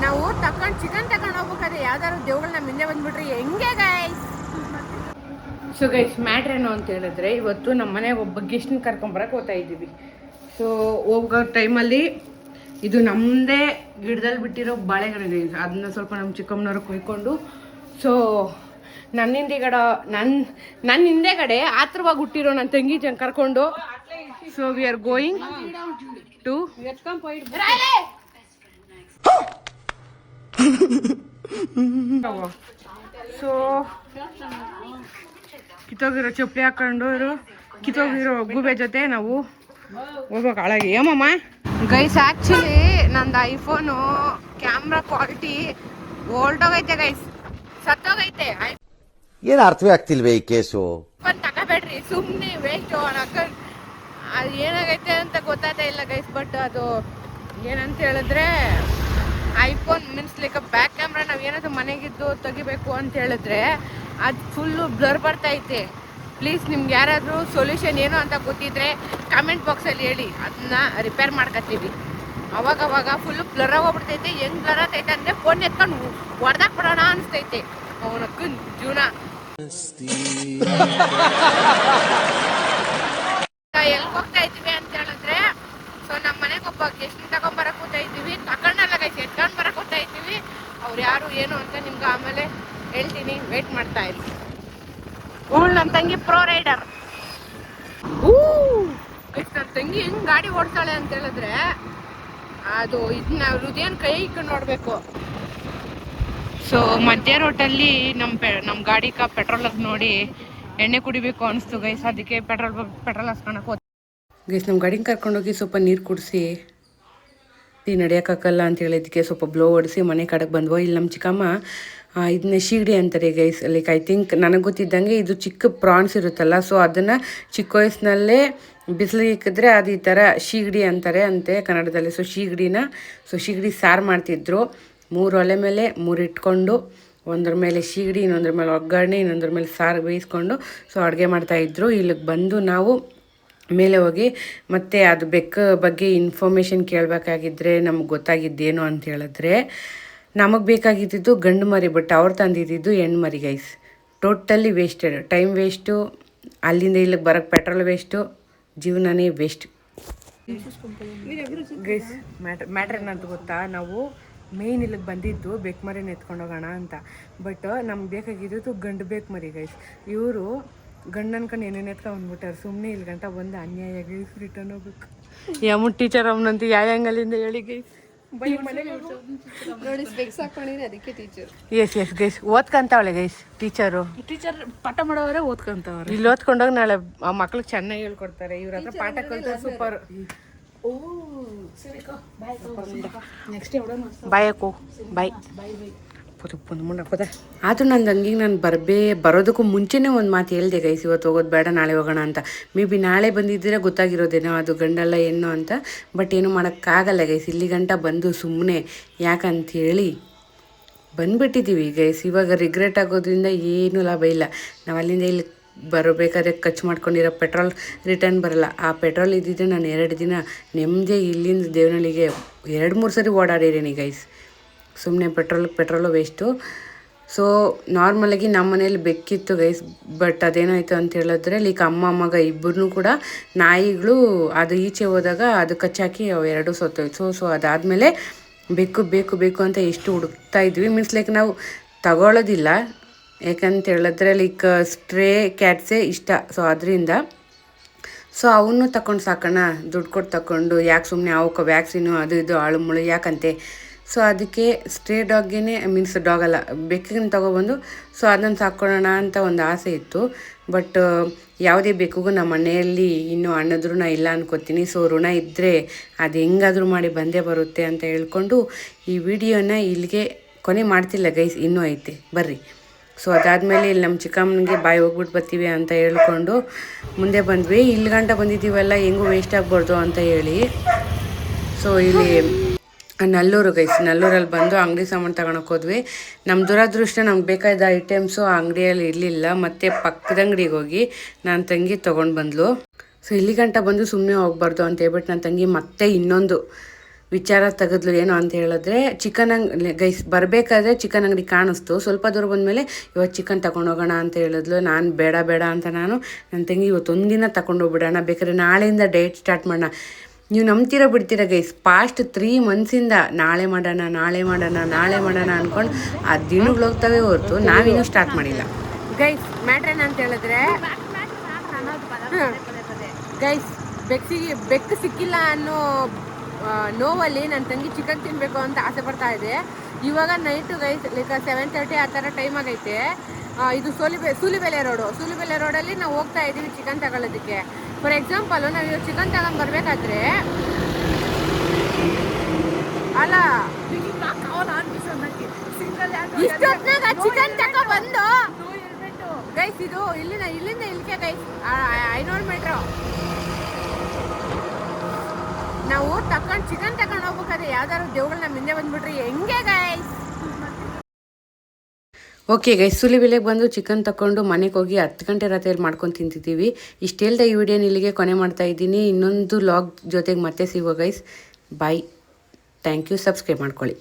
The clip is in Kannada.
ನಾವು ಚಿಕನ್ ತಗೊಂಡು ಹೋಗ್ಬೇಕಾದ್ರೆ ಯಾವ್ದಾದ್ರು ದೇವ್ಗಳನ್ನ ಹಿಂದೆ ಬಂದ್ಬಿಟ್ರಿ ಹೆಂಗೆ ಗೈಸ್. ಸೊ ಗೈಸ್ ಮ್ಯಾಟ್ರ್ ಏನು ಅಂತ ಹೇಳಿದ್ರೆ, ಇವತ್ತು ನಮ್ಮ ಮನೆಗೆ ಒಬ್ಬ ಗೆಸ್ಟ್ನ ಕರ್ಕೊಂಬರಕ್ಕೆ ಹೋಗ್ತಾ ಇದ್ದೀವಿ. ಸೊ ಹೋಗೋ ಟೈಮಲ್ಲಿ ಇದು ನಮ್ಮದೇ ಗಿಡದಲ್ಲಿ ಬಿಟ್ಟಿರೋ ಬಾಳೆಗೊನೆ ಗೈಸ್, ಅದನ್ನ ಸ್ವಲ್ಪ ನಮ್ಮ ಚಿಕ್ಕಮ್ಮನವ್ರು ಕೊಯ್ಕೊಂಡು, ಸೊ ನನ್ನ ಹಿಂದೆಗಡೆ ಆತ್ರವಾಗಿ ಹುಟ್ಟಿರೋ ನನ್ನ ತಂಗಿ ಜನ ಕರ್ಕೊಂಡು, so we are going to so ಕಿತ್ತೋಗಿರೋ ಚಪ್ಪಲಿ ಹಾಕೊಂಡು ಕಿತ್ತೋಗಿರೋ ಗೂಬೆ ಜೊತೆ ನಾವು ಹೋಗ್ಬೇಕು ಹಾಳಾಗಿ. ಏಮಮ್ಮ ಗೈಸ್, ಆ್ಯಕ್ಚುಲಿ ನಂದು ಐಫೋನು ಕ್ಯಾಮ್ರಾ ಕ್ವಾಲಿಟಿ ಓಲ್ಡೋಗೈತೆ ಗೈಸ್, ಸತ್ತೋಗೈತೆ. ಏನು ಅರ್ಥವೇ ಆಗ್ತಿಲ್ವೇ ಈ ಕೇಸು? ತಗೋಬೇಡ್ರಿ ಸುಮ್ಮನೆ ವೇಸ್ಟ್. ಅದು ಏನಾಗೈತೆ ಅಂತ ಗೊತ್ತಾಗ್ತಾ ಇಲ್ಲ ಗೈಸ್. ಬಟ್ ಅದು ಏನಂತ ಹೇಳಿದ್ರೆ, iPhone means like back camera ನಾವು ಏನಾದರೂ ಮನೆಗಿದ್ದು ತೆಗಿಬೇಕು ಅಂತ ಹೇಳಿದ್ರೆ ಅದು ಫುಲ್ಲು ಬ್ಲರ್ ಬರ್ತೈತೆ. ಪ್ಲೀಸ್ ನಿಮ್ಗೆ ಯಾರಾದರೂ ಸೊಲ್ಯೂಷನ್ ಏನು ಅಂತ ಗೊತ್ತಿದ್ರೆ ಕಮೆಂಟ್ ಬಾಕ್ಸಲ್ಲಿ ಹೇಳಿ, ಅದನ್ನ ರಿಪೇರ್ ಮಾಡ್ಕೊತೀವಿ. ಅವಾಗವಾಗ ಫುಲ್ಲು ಬ್ಲರ್ ಆಗೋಗ್ಬಿಡ್ತೈತೆ. ಹೆಂಗೆ ಬ್ಲರ್ ಆಗ್ತೈತೆ ಅಂದರೆ ಫೋನ್ ಎತ್ಕೊಂಡು ಹೊಡೆದಾಕ್ಬಿಡೋಣ ಅನಿಸ್ತೈತೆ ಅವನಕ್ಕೂ ಜೀವನ. ಎಲ್ಲಿ ಹೋಗ್ತಾ ಇದ್ದೀವಿ ಅಂತ ಹೇಳಿದ್ರೆ, ಸೊ ನಮ್ಮ ಮನೆಗೆ ಒಬ್ಬ ಗೆಸ್ಟ್ ತಗೊಂಬರಕ್ಕೆ ಹೋಗ್ತಾ ಇದ್ದೀವಿ. ತಗೊಂಡಲ್ಲ ಗೈಸ್, ಎತ್ಕೊಂಡು ಬರಕ್ಕೆ ಹೋಗ್ತಾ ಇದ್ದೀವಿ. ಅವ್ರು ಯಾರು ಏನು ಅಂತ ನಿಮ್ಗೆ ಆಮೇಲೆ ಹೇಳ್ತೀನಿ, ವೇಟ್ ಮಾಡ್ತಾ ಇರಿ. ನನ್ನ ತಂಗಿ ಪ್ರೋ ರೈಡರ್. ನನ್ನ ತಂಗಿ ಹೆಂಗ್ ಗಾಡಿ ಓಡಿಸ್ತಾಳೆ ಅಂತ ಹೇಳಿದ್ರೆ, ಅದು ಇದನ್ನ ಹೃದಯನ ಕೈ ಇಟ್ಕೊಂಡು ನೋಡ್ಬೇಕು. ಸೊ ಮಧ್ಯ ರೋಟಲ್ಲಿ ನಮ್ಮ ಗಾಡಿಗೆ ಪೆಟ್ರೋಲ್ ನೋಡಿ ಎಣ್ಣೆ ಕುಡಿಬೇಕು ಅನಿಸ್ತು ಗೈಸ್. ಅದಕ್ಕೆ ಪೆಟ್ರೋಲ್ ಹಾಸ್ಕೊಳಕ್ಕೆ ಹೋದ ಗೈಸ್. ನಮ್ಮ ಗಾಡಿನ ಕರ್ಕೊಂಡೋಗಿ ಸ್ವಲ್ಪ ನೀರು ಕುಡಿಸಿ, ನಡೆಯೋಕ್ಕಾಗಲ್ಲ ಅಂತ ಹೇಳಿದ್ದಕ್ಕೆ ಸ್ವಲ್ಪ ಬ್ಲೋ ಹೊಡಿಸಿ ಮನೆ ಕಡೆಗೆ ಬಂದ್ವೋ. ಇಲ್ಲಿ ನಮ್ಮ ಚಿಕ್ಕಮ್ಮ ಇದನ್ನ ಶೀಗಡಿ ಅಂತಾರೆ ಗೈಸ್. ಲೈಕ್ ಐ ಥಿಂಕ್ ನನಗೆ ಗೊತ್ತಿದ್ದಂಗೆ ಇದು ಚಿಕ್ಕ ಪ್ರಾನ್ಸ್ ಇರುತ್ತಲ್ಲ, ಸೊ ಅದನ್ನು ಚಿಕ್ಕ ವಯಸ್ಸಿನಲ್ಲೇ ಬಿಸಿಲಿಗೆ ಇಕ್ಕಿದ್ರೆ ಅದು ಈ ಥರ ಶೀಗಡಿ ಅಂತಾರೆ ಅಂತೆ ಕನ್ನಡದಲ್ಲಿ. ಸೊ ಶೀಗಡಿ ಸಾರು ಮಾಡ್ತಿದ್ರು. 3 ಒಲೆ ಮೇಲೆ 3 ಇಟ್ಕೊಂಡು, ಒಂದ್ರ ಮೇಲೆ ಶೀಗಡಿ, ಇನ್ನೊಂದ್ರ ಮೇಲೆ ಒಗ್ಗರಣೆ, ಇನ್ನೊಂದ್ರ ಮೇಲೆ ಸಾರು ಬೇಯಿಸ್ಕೊಂಡು ಸೊ ಅಡುಗೆ ಮಾಡ್ತಾಯಿದ್ರು. ಇಲ್ಲಿಗೆ ಬಂದು ನಾವು ಮೇಲೆ ಹೋಗಿ ಮತ್ತು ಅದು ಬೆಕ್ಕ ಬಗ್ಗೆ ಇನ್ಫಾರ್ಮೇಷನ್ ಕೇಳಬೇಕಾಗಿದ್ದರೆ ನಮ್ಗೆ ಗೊತ್ತಾಗಿದ್ದೇನು ಅಂತ ಹೇಳಿದ್ರೆ, ನಮಗೆ ಬೇಕಾಗಿದ್ದು ಗಂಡು ಮರಿ, ಬಟ್ ಅವ್ರು ತಂದಿದ್ದು ಹೆಣ್ಣು ಮರಿ guys. Totally wasted, time waste, ಅಲ್ಲಿಂದ ಇಲ್ಲಿಗೆ ಬರೋಕ್ಕೆ ಪೆಟ್ರೋಲ್ ವೇಸ್ಟು, ಜೀವನನೇ ವೇಸ್ಟ್ ಗೈಸ್. ಮ್ಯಾಟ್ರ್ ಏನಂತ ಗೊತ್ತಾ, ನಾವು ಮೇಯ್ನ್ ಇಲ್ಲಿಗೆ ಬಂದಿದ್ದು ಬೇಕು ಮರಿನ ಎತ್ಕೊಂಡು ಹೋಗೋಣ ಅಂತ. ಬಟ್ ನಮ್ಗೆ ಬೇಕಾಗಿದ್ದು ಗಂಡು ಬೇಕು ಮರಿ ಗೈಸ್. ಇವರು ಗಂಡು ಅನ್ಕೊಂಡು ಏನೇನು ಎತ್ಕೊಂಡು ಬಂದ್ಬಿಟ್ಟಾರೆ. ಸುಮ್ಮನೆ ಇಲ್ಲಿ ಗಂಟ ಬಂದು ಅನ್ಯಾಯ ಗೈಸ್, ರಿಟರ್ನ್ ಹೋಗ್ಬೇಕು. ಯಾವ ಟೀಚರ್ ಅವನಂತ ಯಾವ ಆ್ಯಂಗಲಿಂದ ಹೇಳಿ ಗೈಸ್. ಎಸ್ ಗೈಸ್, ಓದ್ಕೊಂತಾವಳೆ ಗೈಸ್. ಟೀಚರ್ ಪಾಠ ಮಾಡೋವರೇ ಓದ್ಕೊಂತವ್ರೆ. ಇಲ್ಲಿ ಓದ್ಕೊಂಡೋಗಿ ನಾಳೆ ಆ ಮಕ್ಳಿಗೆ ಚೆನ್ನಾಗಿ ಹೇಳ್ಕೊಡ್ತಾರೆ. ಇವ್ರ ಹತ್ರ ಪಾಠ ಕಲಿತಾರೆ ಸೂಪರ್. ಬಾಯಕ್ಕೋ ಬಾಯ್ ಆದರೂ ನನ್ನ ತಂಗಿಗೆ ನಾನು ಬರೋದಕ್ಕೂ ಮುಂಚೆನೇ ಒಂದು ಮಾತು ಹೇಳಿದೆ ಗೈಸ್, ಇವತ್ತು ಹೋಗೋದು ಬೇಡ ನಾಳೆ ಹೋಗೋಣ ಅಂತ. ಮೇ ಬಿ ನಾಳೆ ಬಂದಿದ್ದರೆ ಗೊತ್ತಾಗಿರೋದೇನೋ ಅದು ಗಂಡಲ್ಲ ಏನೋ ಅಂತ. ಬಟ್ ಏನೂ ಮಾಡೋಕ್ಕಾಗಲ್ಲ ಗೈಸ್, ಇಲ್ಲಿ ಗಂಟ ಬಂದು ಸುಮ್ಮನೆ ಯಾಕಂತೇಳಿ ಬಂದುಬಿಟ್ಟಿದ್ದೀವಿ ಗೈಸ್. ಇವಾಗ ರಿಗ್ರೆಟ್ ಆಗೋದ್ರಿಂದ ಏನೂ ಲಾಭ ಇಲ್ಲ. ನಾವು ಅಲ್ಲಿಂದ ಇಲ್ಲಿ ಬರಬೇಕಾದ್ರೆ ಖರ್ಚು ಮಾಡ್ಕೊಂಡಿರೋ ಪೆಟ್ರೋಲ್ ರಿಟರ್ನ್ ಬರೋಲ್ಲ. ಆ ಪೆಟ್ರೋಲ್ ಇದ್ದಿದ್ದರೆ ನಾನು 2 ದಿನ ನೆಮ್ಮದಿ ಇಲ್ಲಿಂದ ದೇವನಹಳ್ಳಿಗೆ 2-3 ಸರಿ ಓಡಾಡಿದ್ದೀನಿ ಗೈಸ್. ಸುಮ್ಮನೆ ಪೆಟ್ರೋಲು ವೇಸ್ಟು. ಸೊ ನಾರ್ಮಲಾಗಿ ನಮ್ಮ ಮನೇಲಿ ಬೆಕ್ಕಿತ್ತು ಗೈಸ್. ಬಟ್ ಅದೇನಾಯಿತು ಅಂತ ಹೇಳಿದ್ರೆ, ಲೈಕ್ ಅಮ್ಮ ಮಗ ಇಬ್ಬರೂ ಕೂಡ ನಾಯಿಗಳು ಅದು ಈಚೆ ಹೋದಾಗ ಅದು ಕಚ್ಚಾಕಿ ಅವು 2 ಸತ್ತೋಯ್ತು. ಸೊ ಅದಾದಮೇಲೆ ಬೇಕು ಅಂತ ಎಷ್ಟು ಹುಡುಕ್ತಾ ಇದ್ವಿ. ಮೀನ್ಸ್ ಲೈಕ್ ನಾವು ತಗೊಳ್ಳೋದಿಲ್ಲ, ಯಾಕಂತ ಹೇಳಿದ್ರೆ ಲೈಕ್ ಸ್ಟ್ರೇ ಕ್ಯಾಟ್ಸೇ ಇಷ್ಟ. ಸೊ ಅದರಿಂದ ಅವನು ತಗೊಂಡು ಸಾಕೋಣ, ದುಡ್ಡು ಕೊಟ್ಟು ತಗೊಂಡು ಯಾಕೆ ಸುಮ್ಮನೆ ಅವಕ್ಕೆ ವ್ಯಾಕ್ಸಿನು ಅದು ಇದು ಆಳು ಮುಳು ಯಾಕಂತೆ. ಸೊ ಅದಕ್ಕೆ ಸ್ಟ್ರೇ ಡಾಗೇನೆ ಮೀನ್ಸ್ ಡಾಗಲ್ಲ ಬೆಕ್ಕಿನ ತೊಗೊಬಂದು ಸೊ ಅದನ್ನು ಸಾಕೊಳ್ಳೋಣ ಅಂತ ಒಂದು ಆಸೆ ಇತ್ತು. ಬಟ್ ಯಾವುದೇ ಬೆಕ್ಕಿಗೂ ನಮ್ಮ ಮನೆಯಲ್ಲಿ ಇನ್ನೂ ಹಣ್ಣದ ಋಣ ಇಲ್ಲ ಅನ್ಕೋತೀನಿ. ಸೊ ಋಣ ಇದ್ದರೆ ಅದು ಹೆಂಗಾದರೂ ಮಾಡಿ ಬಂದೇ ಬರುತ್ತೆ ಅಂತ ಹೇಳ್ಕೊಂಡು ಈ ವಿಡಿಯೋನ ಇಲ್ಲಿಗೆ ಕೊನೆ ಮಾಡ್ತಿಲ್ಲ ಗೈಸ್, ಇನ್ನೂ ಐತೆ ಬರ್ರಿ. ಸೊ ಅದಾದಮೇಲೆ ಇಲ್ಲಿ ನಮ್ಮ ಚಿಕ್ಕಮ್ಮನಿಗೆ ಬಾಯಿ ಹೋಗ್ಬಿಟ್ಟು ಬರ್ತೀವಿ ಅಂತ ಹೇಳ್ಕೊಂಡು ಮುಂದೆ ಬಂದ್ವಿ. ಇಲ್ಲಿ ಗಂಟ ಬಂದಿದ್ದೀವಲ್ಲ, ಹೆಂಗೂ ವೇಸ್ಟ್ ಆಗಬಾರ್ದು ಅಂತ ಹೇಳಿ ಸೊ ಇಲ್ಲಿ ನಲ್ಲೂರು ಗೈಸ್, ನಲ್ಲೂರಲ್ಲಿ ಬಂದು ಅಂಗಡಿ ಸಾಮಾನು ತಗೊಳಕ್ಕೆ ಹೋದ್ವಿ. ನಮ್ಮ ದುರದೃಷ್ಟ ನಮ್ಗೆ ಬೇಕಾದ ಐಟಮ್ಸು ಆ ಅಂಗಡಿಯಲ್ಲಿ ಇರಲಿಲ್ಲ. ಮತ್ತು ಪಕ್ಕದ ಅಂಗಡಿಗೆ ಹೋಗಿ ನನ್ನ ತಂಗಿ ತೊಗೊಂಡು ಬಂದ್ಲು. ಸೊ ಇಲ್ಲಿ ಗಂಟ ಬಂದು ಸುಮ್ಮನೆ ಹೋಗ್ಬಾರ್ದು ಅಂತ ಹೇಳ್ಬಿಟ್ಟು ನನ್ನ ತಂಗಿ ಮತ್ತೆ ಇನ್ನೊಂದು ವಿಚಾರ ತೆಗೆದ್ಲು ಏನು ಅಂತ ಹೇಳಿದ್ರೆ ಚಿಕನ್ ಗೈಸ್ ಬರಬೇಕಾದ್ರೆ ಚಿಕನ್ ಅಂಗಡಿ ಕಾಣಿಸ್ತು. ಸ್ವಲ್ಪ ದೂರ ಬಂದಮೇಲೆ ಇವತ್ತು ಚಿಕನ್ ತಗೊಂಡೋಗೋಣ ಅಂತ ಹೇಳಿದ್ಲು. ನಾನು ಬೇಡ ಅಂತ ನನ್ನ ತಂಗಿ ಇವತ್ತು ಒಂದಿನ ತಗೊಂಡೋಗ್ಬಿಡೋಣ, ಬೇಕಾದ್ರೆ ನಾಳೆಯಿಂದ ಡೇಟ್ ಸ್ಟಾರ್ಟ್ ಮಾಡೋಣ. ನೀವು ನಂಬ್ತೀರ ಗೈಸ್, ಪಾಸ್ಟ್ 3 ಮಂತ್ಸಿಂದ ನಾಳೆ ಮಾಡೋಣ ಅಂದ್ಕೊಂಡು ಆ ದಿನಗಳು ಹೋಗ್ತವೆ ಹೊರತು ನಾವಿನ್ನೂ ಸ್ಟಾರ್ಟ್ ಮಾಡಿಲ್ಲ. ಗೈಸ್ ಮ್ಯಾಟ್ರ್ ಏನಂತ ಹೇಳಿದ್ರೆ ಗೈಸ್ ಬೆಕ್ಕು ಸಿಕ್ಕಿಲ್ಲ ಅನ್ನೋ ನೋವಲ್ಲಿ ನನ್ನ ತಂಗಿ ಚಿಕನ್ ತಿನ್ನಬೇಕು ಅಂತ ಆಸೆ ಪಡ್ತಾ ಇದೆ. ಇವಾಗ ನೈಟು ಗೈಸ್ ಲೈಕ್ 7:30 ಆ ಥರ ಟೈಮ್ ಆಗೈತೆ. ಇದು ಸೂಲಿಬೆಲೆ ರೋಡಲ್ಲಿ ನಾವು ಹೋಗ್ತಾ ಇದ್ದೀವಿ ಚಿಕನ್ ತಗೊಳ್ಳೋದಕ್ಕೆ. ಫಾರ್ ಎಕ್ಸಾಂಪಲ್ ನಾವು ಚಿಕನ್ ತಗೊಂಡು ಬರಬೇಕಾದ್ರೆ ಅಲ್ಲ ಇಷ್ಟೊತ್ತಿನಾಗ ಚಿಕನ್ ತಗೊಂಡು ಗೈಸ್ ಇದು ಇಲ್ಲಿಂದ ಇಲ್ಲಿಗೆ ಗೈಸ್ 500 ಮೀಟ್ರು ನಾವು ಚಿಕನ್ ತಗೊಂಡು ಹೋಗ್ಬೇಕಾದ್ರೆ ಯಾವ್ದಾದ್ರು ದೇವ್ಗಳು ನಮ್ಮ ಹಿಂದೆ ಬಂದ್ಬಿಟ್ರಿ ಹೆಂಗೆ ಗೈಸ್. ಓಕೆ ಗೈಸ್, ಸೂಲಿಬೆಲೆಗೆ ಬಂದು ಚಿಕನ್ ತಗೊಂಡು ಮನೆಗೆ ಹೋಗಿ 10 ಗಂಟೆ ರಾತ್ರಿಯಲ್ಲಿ ಮಾಡ್ಕೊಂಡು ತಿಂತಿದ್ದೀವಿ. ಇಷ್ಟು ಹೇಳ್ದೆ ಈ ವಿಡಿಯೋನ ಇಲ್ಲಿಗೆ ಕೊನೆ ಮಾಡ್ತಾ ಇದ್ದೀನಿ. ಇನ್ನೊಂದು ಲಾಗ್ ಜೊತೆಗೆ ಮತ್ತೆ ಸಿಗೋ guys. Bye, thank you. Subscribe ಮಾಡ್ಕೊಳ್ಳಿ.